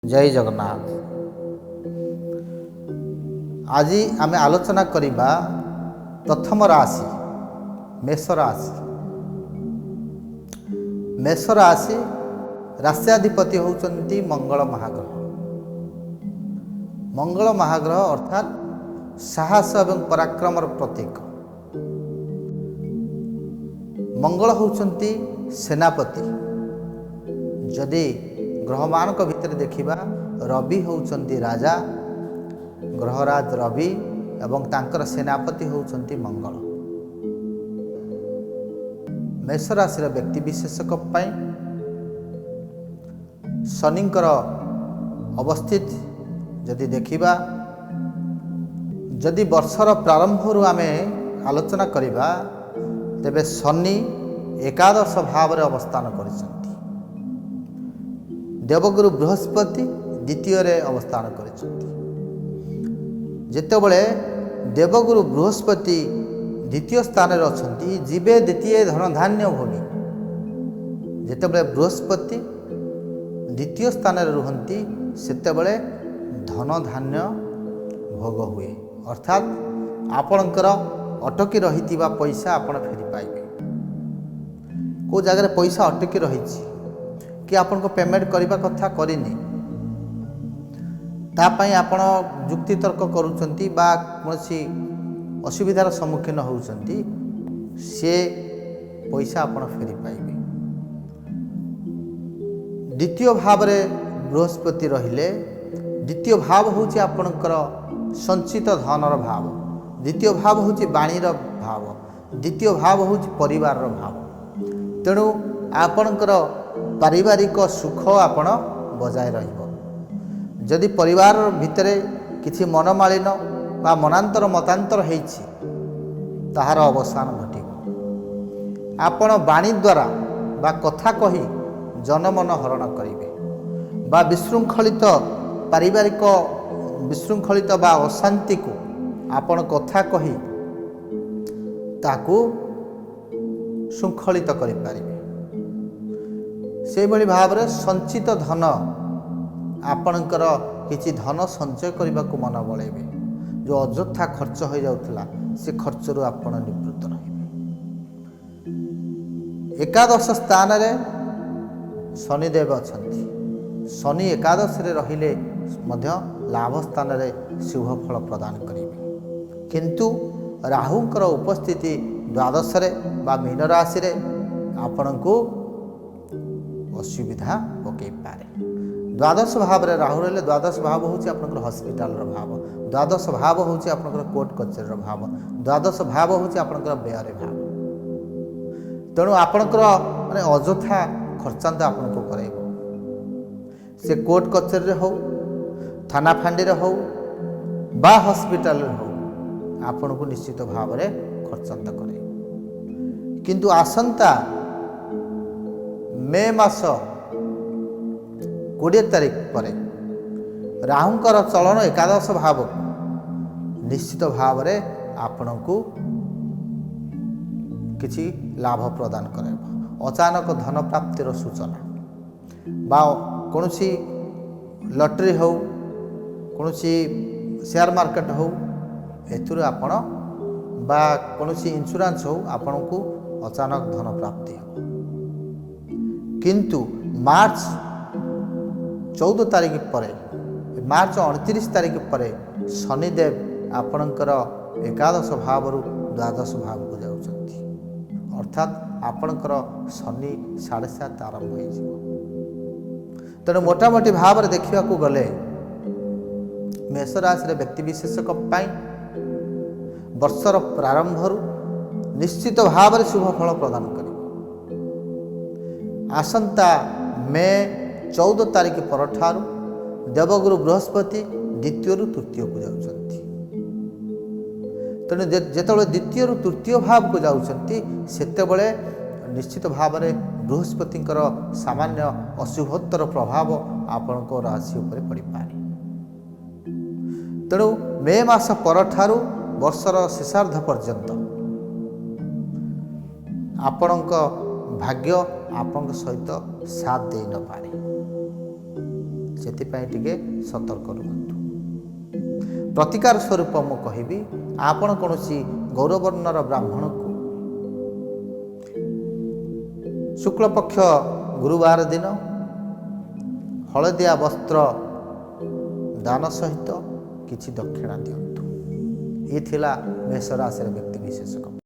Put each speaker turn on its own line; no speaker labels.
जय जगन्नाथ। आज आम आलोचना करिबा प्रथम राशि मेष राशि। मेष राशि राष्ट्राधिपति होउचंती मंगल महाग्रह। मंगल महाग्रह अर्थात साहस एवं पराक्रमर प्रतीक। मंगल होउचंती सेनापति। जदि ग्रहमान भितर देखिबा रवि होउचंती राजा, ग्रहराज रवि एवं तांकर सेनापति होउचंती मंगल। मेष राशि व्यक्ति विशेषक पई शनिंकर अवस्थित जदि देखिबा, जदि वर्षर प्रारंभ आमे आलोचना करिबा तेबे शनि एकादश भाव रे अवस्थान करिसंती। देवगुरु बृहस्पति द्वितीय रे अवस्थान करिसंती। जेतेबेले देवगुरु बृहस्पति द्वितीय स्थान रे अछंती, जीवे द्वितीय धन धान्य भोगी। जेतेबेले बृहस्पति द्वितीय स्थान रे रुहंती सेतेबेले धन धान्य भोग हुए, अर्थात आपणकर अटकी रहितिबा पैसा आपण फेरी पाइबे। को जगह पैसा अटकी रही कि आपन को पेमेंट करबा कथा करिनी, तापाई आपण जुक्ति तर्क करूचंती बा कोनसी असुविधार सम्मुखीन होउचंती, से पैसा आपण फेरी पाइबे। द्वितीय भाव रे बृहस्पति रहिले, द्वितीय भाव होउची आपणकर संचित धनर भाव, द्वितीय भाव होउची बाणीर भाव, द्वितीय भाव होउची परिवारर भाव। तेणु आपणकर पारिवारिक सुख आपण बजाय रहिबो। जदि परिवार भितरे किछि मनमालिन बा मनांतर मतांतर हेछि ताहार अवसान घटिबो। आपण बाणी द्वारा बा कथा कही जनमन हरण करिवे बा विशृंखलित पारिवारिक विशृंखलित बा अशांति को आपण कथा कही ताकू शृंखलित करि पारिबे। से भली भाव रे संचित धन आपणकर किछि धन संचय करने को मन बलैबे। जो अଯଥା खर्च हो जाउथला से खर्च रु आपण निवृत्त रहिबे। एकादश स्थान रे शनिदेव अछंती। शनि एकादश रे रहिले मध्य लाभ स्थान रे शुभ फल प्रदान करिवे, किंतु राहुंकर उपस्थिति द्वादश रे बा मीन राशि रे आपणको असुविधा पकई पारे। द्वादश भाव रे राहु रहिले, द्वादश भाव होउची आपनकर हॉस्पिटल रो भाव, द्वादश भाव होउची आपनकर कोर्ट कचेरी रो भाव, द्वादश भाव होउची आपनकर व्यय भाव। तेणु आपनकर माने अଯଥା खर्चांत आपनको कराइबो। से कोर्ट कचेरी रे हो, थाना फांडी रे हो बा हॉस्पिटल रे हो, आपनको निश्चित भाव रे खर्चांत कराइबो। किंतु आसंता मे मास 20 तारिख पर राहुंकर चलन एकादश भाव निश्चित भाव रे आपनको किछि लाभ प्रदान करेबो। अचानक धन प्राप्तिर सूचना बा कोनसी लॉटरी हो, कोनसी शेयर मार्केट हो, एथुर आपण बा कोनसी इंश्योरेंस हो, आपनको अचानक धन प्राप्ति हो। किंतु मार्च 14 तारिख पर, मार्च 29 तारिख पर शनिदेव आपणकर एकादश भाव रु द्वादश भाव को जाउछंती, अर्थात आपणकर शनि 7.5 आरंभ हो जिवो। तेणु मोटामोटी भाव रे देखिबा को गले मेष राशि रे व्यक्ति विशेषक पाई वर्षर प्रारंभ रु निश्चित भाव रे शुभ फल प्रदान करिबो। आसंता मे 14 तारिख पर ठारू देवगुरु बृहस्पति द्वितीय रु तृतीय को जाउछंती। तेणु जेतेबेले द्वितीय रु तृतीय भाव को जाउछंती सेतेबेले निश्चित भाव रे बृहस्पतिंकर सामान्य अशुभत्तर प्रभाव आपनको राशि उपरे पड़ी पारे। तेणु मे मास पर ठारू वर्षर शेषार्ध पर्यंत आपणक भाग्य आपण सहित साथ दे न पारे। ସେଥିପାଇଁ ଟିକେ ସତର୍କ ରୁହନ୍ତୁ। ପ୍ରତିକାର ସ୍ୱରୂପ ମୁଁ କହିବି, ଆପଣ କୌଣସି ଗୌରବର୍ଣ୍ଣର ବ୍ରାହ୍ମଣକୁ ଶୁକ୍ଳପକ୍ଷ ଗୁରୁବାର ଦିନ ହଳଦିଆ ବସ୍ତ୍ର ଦାନ ସହିତ କିଛି ଦକ୍ଷିଣା ଦିଅନ୍ତୁ। ଏ ଥିଲା ମେଷ ରାଶିର ବ୍ୟକ୍ତିବିଶେଷଙ୍କ